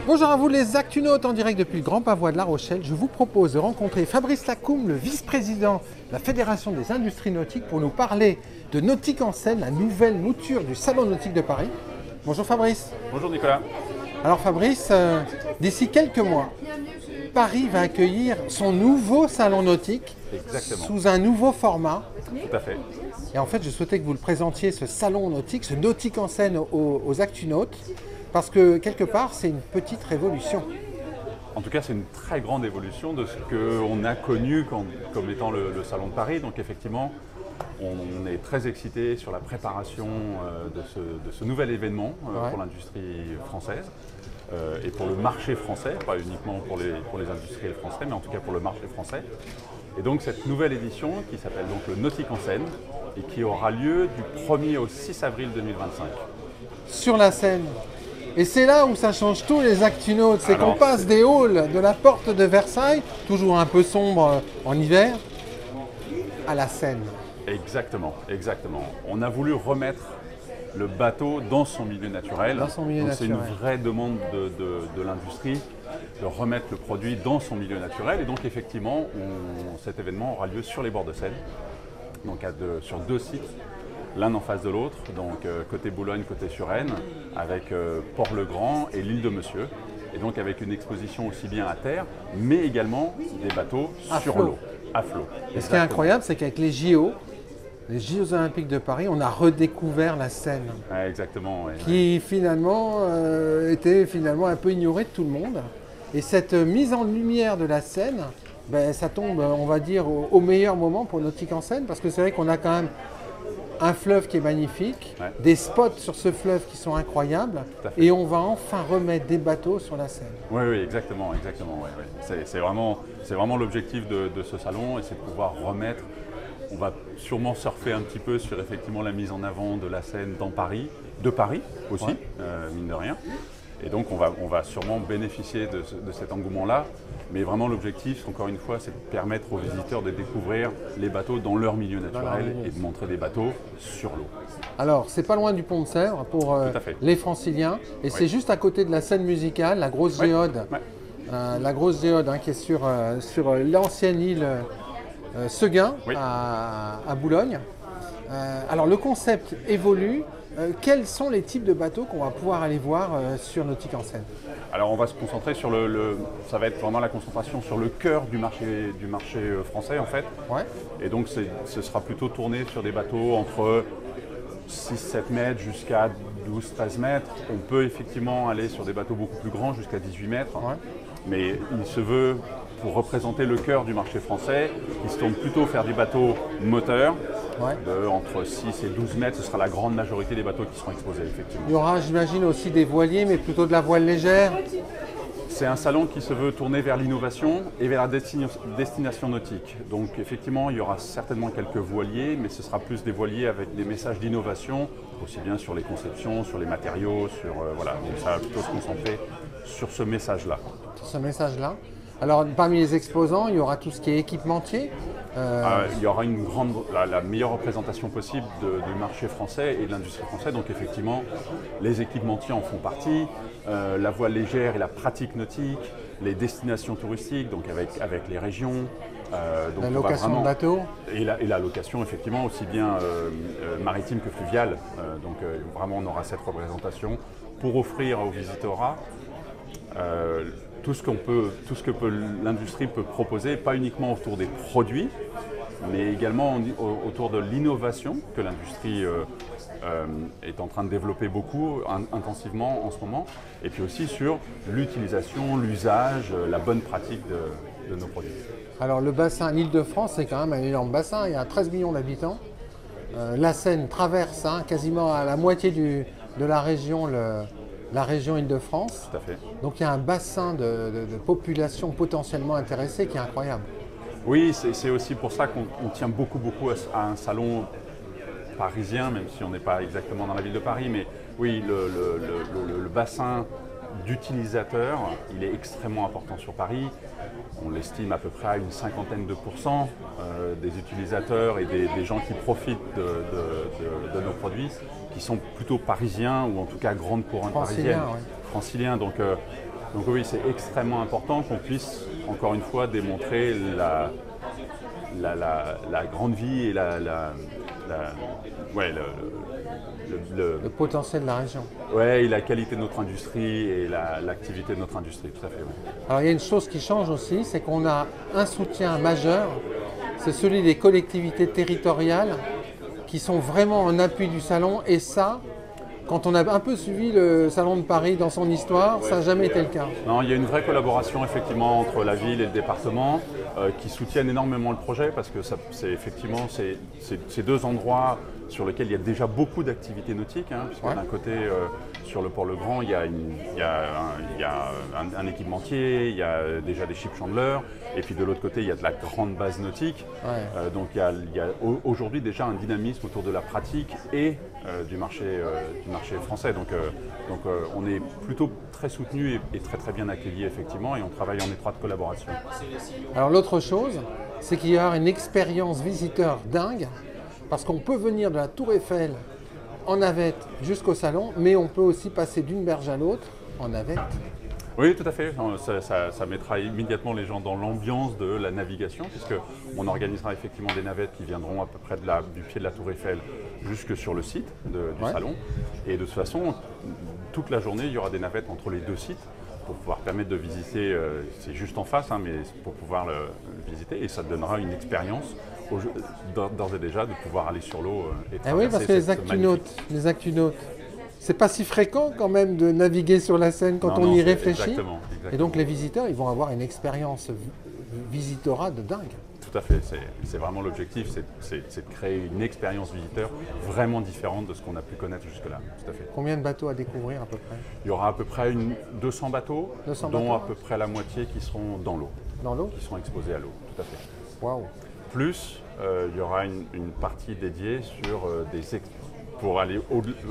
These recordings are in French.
Bonjour à vous les Actunautes en direct depuis le Grand Pavois de La Rochelle. Je vous propose de rencontrer Fabrice Lacombe, le vice-président de la Fédération des industries nautiques, pour nous parler de Nautique en scène, la nouvelle mouture du Salon nautique de Paris. Bonjour Fabrice. Bonjour Nicolas. Alors Fabrice, d'ici quelques mois, Paris va accueillir son nouveau salon nautique. Exactement. Sous un nouveau format. Tout à fait. Et en fait, je souhaitais que vous le présentiez, ce salon nautique, ce Nautique en scène aux Actunautes, parce que quelque part, c'est une petite révolution. En tout cas, c'est une très grande évolution de ce qu'on a connu comme étant le Salon de Paris. Donc effectivement, on est très excité sur la préparation de ce nouvel événement pour l'industrie française et pour le marché français, pas uniquement pour les industriels français, mais en tout cas pour le marché français. Et donc cette nouvelle édition qui s'appelle donc le Nautique en scène et qui aura lieu du 1er au 6 avril 2025. Sur la scène. Et c'est là où ça change tout les Actunautes, c'est qu'on passe des halls de la porte de Versailles, toujours un peu sombre en hiver, à la Seine. Exactement, exactement. On a voulu remettre le bateau dans son milieu naturel. Dans son milieu naturel. C'est une vraie demande de l'industrie de remettre le produit dans son milieu naturel. Et donc effectivement, cet événement aura lieu sur les bords de Seine, donc sur deux sites, l'un en face de l'autre, donc côté Boulogne, côté Suresnes, avec Port-le-Grand et l'île de Monsieur. Et donc avec une exposition aussi bien à terre, mais également des bateaux sur l'eau, à flot. Et ce qui est incroyable, c'est qu'avec les JO Olympiques de Paris, on a redécouvert la Seine. Ouais, exactement. Ouais, qui finalement était un peu ignorée de tout le monde. Et cette mise en lumière de la Seine, ben, ça tombe, on va dire, au meilleur moment pour Nautique en scène, parce que c'est vrai qu'on a quand même un fleuve qui est magnifique, des spots sur ce fleuve qui sont incroyables, et on va enfin remettre des bateaux sur la Seine. Oui, oui, exactement. Ouais. C'est vraiment l'objectif de ce salon, et c'est de pouvoir remettre. On va sûrement surfer un petit peu sur effectivement la mise en avant de la Seine dans Paris, de Paris aussi, mine de rien. Et donc on va sûrement bénéficier de cet engouement-là. Mais vraiment l'objectif, encore une fois, c'est de permettre aux visiteurs de découvrir les bateaux dans leur milieu naturel et de montrer des bateaux sur l'eau. Alors, c'est pas loin du Pont de Sèvres pour les Franciliens. Et c'est juste à côté de la scène musicale, la grosse géode. La grosse géode qui est sur l'ancienne île Seguin à Boulogne. Alors, le concept évolue. Quels sont les types de bateaux qu'on va pouvoir aller voir sur Nautique en scène? Alors on va se concentrer sur ça va être vraiment la concentration sur le cœur du marché français en fait. Ouais. Et donc ce sera plutôt tourné sur des bateaux entre 6-7 mètres jusqu'à 12-13 mètres. On peut effectivement aller sur des bateaux beaucoup plus grands jusqu'à 18 mètres. Ouais. Mais il se veut, pour représenter le cœur du marché français, qui se tourne plutôt vers des bateaux moteurs. Entre 6 et 12 mètres, ce sera la grande majorité des bateaux qui seront exposés, effectivement. Il y aura, j'imagine, aussi des voiliers, mais plutôt de la voile légère. C'est un salon qui se veut tourner vers l'innovation et vers la destination nautique. Donc effectivement, il y aura certainement quelques voiliers, mais ce sera plus des voiliers avec des messages d'innovation, aussi bien sur les conceptions, sur les matériaux, voilà. Donc ça va plutôt se concentrer sur ce message-là. Sur ce message-là. Alors, parmi les exposants, il y aura tout ce qui est équipementier. Il y aura la meilleure représentation possible du marché français et de l'industrie française. Donc effectivement, les équipementiers en font partie, la voile légère et la pratique nautique, les destinations touristiques, donc avec les régions. Donc la location de bateaux. Et la location, effectivement, aussi bien maritime que fluviale. Donc vraiment, on aura cette représentation pour offrir aux visiteurs tout ce que l'industrie peut proposer, pas uniquement autour des produits, mais également autour de l'innovation que l'industrie est en train de développer beaucoup, intensivement en ce moment, et puis aussi sur l'utilisation, l'usage, la bonne pratique de nos produits. Alors le bassin, l'Île-de-France, c'est quand même un énorme bassin, il y a 13 millions d'habitants. La Seine traverse quasiment à la moitié de la région la région Île-de-France. Tout à fait. Donc il y a un bassin de population potentiellement intéressée qui est incroyable. Oui, c'est aussi pour ça qu'on tient beaucoup à un salon parisien, même si on n'est pas exactement dans la ville de Paris, mais oui, le bassin d'utilisateurs, il est extrêmement important sur Paris. On l'estime à peu près à une 50% des utilisateurs et des gens qui profitent de nos produits, qui sont plutôt parisiens ou en tout cas grande couronne parisienne, franciliens. Donc Donc oui, c'est extrêmement important qu'on puisse, encore une fois, démontrer la grande vie et le potentiel de la région. Ouais, et la qualité de notre industrie et l'activité de notre industrie, tout à fait. Ouais. Alors il y a une chose qui change aussi, c'est qu'on a un soutien majeur, c'est celui des collectivités territoriales qui sont vraiment en appui du salon, et ça, quand on a un peu suivi le Salon de Paris dans son histoire, ça n'a jamais été le cas. Non, il y a une vraie collaboration effectivement entre la ville et le département qui soutiennent énormément le projet parce que c'est effectivement ces deux endroits sur lesquels il y a déjà beaucoup d'activités nautiques. Hein, puisque d'un côté, sur le port Le Grand, il y a un équipementier, il y a déjà des ship chandlers, et puis de l'autre côté, il y a de la grande base nautique. Ouais. Donc il y a aujourd'hui déjà un dynamisme autour de la pratique et du marché français. Donc on est plutôt très soutenu et très très bien accueilli effectivement, et on travaille en étroite collaboration. Alors l'autre chose, c'est qu'il y aura une expérience visiteur dingue, parce qu'on peut venir de la Tour Eiffel en navette jusqu'au salon, mais on peut aussi passer d'une berge à l'autre en navette. Oui, tout à fait. Ça mettra immédiatement les gens dans l'ambiance de la navigation, puisqu'on organisera effectivement des navettes qui viendront à peu près du pied de la Tour Eiffel jusque sur le site du salon. Et de toute façon, toute la journée, il y aura des navettes entre les deux sites pour pouvoir permettre de visiter, c'est juste en face, hein, mais pour pouvoir le visiter, et ça donnera une expérience d'ores et déjà de pouvoir aller sur l'eau et traverser. Oui, parce que les actunautes, c'est pas si fréquent quand même de naviguer sur la Seine quand on y réfléchit. Exactement. Et donc les visiteurs, ils vont avoir une expérience visitorat de dingue. Tout à fait, c'est vraiment l'objectif, c'est de créer une expérience visiteur vraiment différente de ce qu'on a pu connaître jusque-là. Tout à fait. Combien de bateaux à découvrir à peu près? Il y aura à peu près 200 bateaux, dont à peu près la moitié qui seront dans l'eau. Dans l'eau? Qui seront exposés à l'eau, tout à fait. Waouh! Plus, il y aura une partie dédiée sur pour aller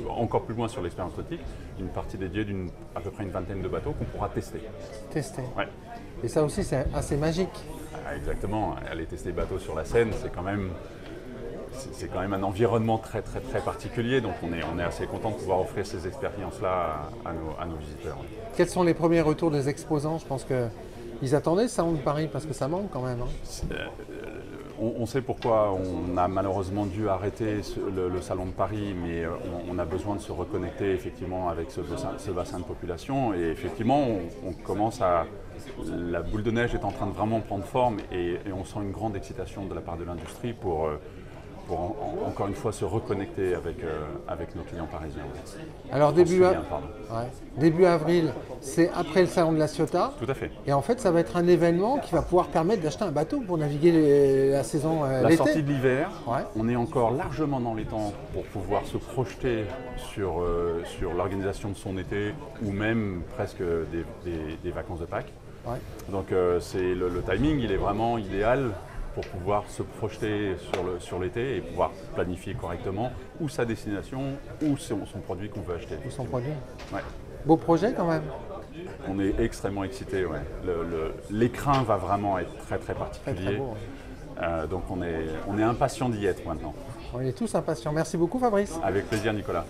encore plus loin sur l'expérience nautique, une partie dédiée à peu près une vingtaine de bateaux qu'on pourra tester. Tester? Ouais. Et ça aussi, c'est assez magique. Ah, exactement. Aller tester les bateaux sur la Seine, c'est quand même un environnement très très très particulier. Donc on est assez content de pouvoir offrir ces expériences-là à nos visiteurs. Quels sont les premiers retours des exposants? Je pense qu'ils attendaient ça de Paris parce que ça manque quand même. Hein. On sait pourquoi on a malheureusement dû arrêter le Salon de Paris, mais on a besoin de se reconnecter effectivement avec ce bassin de population. Et effectivement, on commence la boule de neige est en train de vraiment prendre forme, et on sent une grande excitation de la part de l'industrie pour encore une fois se reconnecter avec nos clients parisiens. Alors début avril, c'est après le salon de la Ciotat. Tout à fait. Et en fait, ça va être un événement qui va pouvoir permettre d'acheter un bateau pour naviguer la saison l'été. La sortie de l'hiver, on est encore largement dans les temps pour pouvoir se projeter sur l'organisation de son été ou même presque des vacances de Pâques. Ouais. Donc le timing, il est vraiment idéal pour pouvoir se projeter sur l'été et pouvoir planifier correctement ou sa destination ou son produit qu'on veut acheter. Ou son produit. Ouais. Beau projet quand même. On est extrêmement excités. Ouais. L'écrin va vraiment être très très particulier. Très, très beau, ouais. Donc on est impatients d'y être maintenant. On est tous impatients. Merci beaucoup Fabrice. Avec plaisir Nicolas.